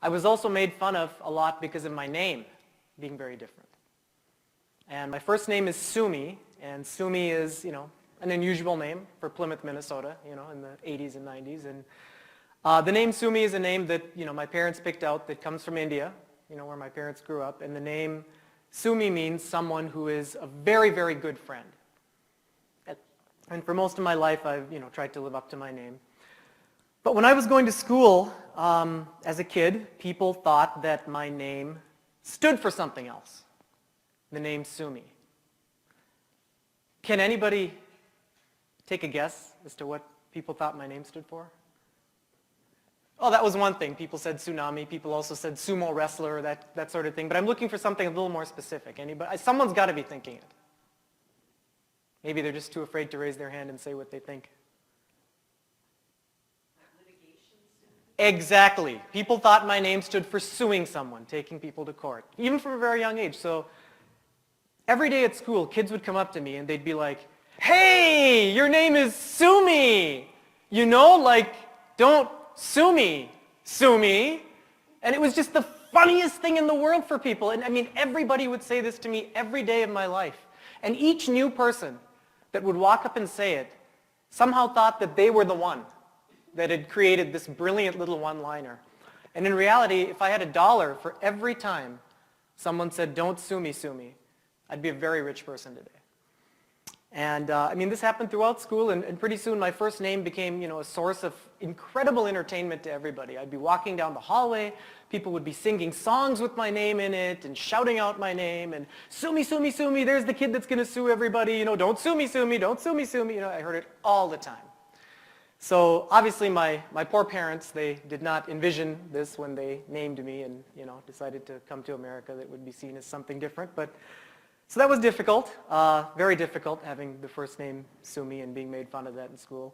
I was also made fun of a lot because of my name being very different. And my first name is Sumi, and Sumi is, an unusual name for Plymouth, Minnesota, in the 80s and 90s. And the name Sumi is a name that, my parents picked out that comes from India, where my parents grew up. And the name Sumi means someone who is a very, very good friend. And for most of my life, I've, tried to live up to my name. But when I was going to school as a kid, people thought that my name stood for something else. The name Sumi. Can anybody take a guess as to what people thought my name stood for? Oh, that was one thing. People said tsunami. People also said sumo wrestler, that sort of thing. But I'm looking for something a little more specific. Anybody? Someone's got to be thinking it. Maybe they're just too afraid to raise their hand and say what they think. Exactly. People thought my name stood for suing someone, taking people to court, even from a very young age. So every day at school, kids would come up to me and they'd be like, "Hey, your name is Sumi. Don't sue me, Sumi." And it was just the funniest thing in the world for people. And everybody would say this to me every day of my life. And each new person that would walk up and say it somehow thought that they were the one that had created this brilliant little one-liner. And in reality, if I had $1 for every time someone said, "Don't sue me, Sumi," I'd be a very rich person today. And this happened throughout school, and pretty soon my first name became, a source of incredible entertainment to everybody. I'd be walking down the hallway, people would be singing songs with my name in it, and shouting out my name, and "Sumi, Sumi, Sumi, there's the kid that's going to sue everybody, don't sue me, Sumi, don't sue me, Sumi." I heard it all the time. So obviously my poor parents, they did not envision this when they named me and, decided to come to America that would be seen as something different. So that was difficult, very difficult, having the first name Sumi and being made fun of that in school.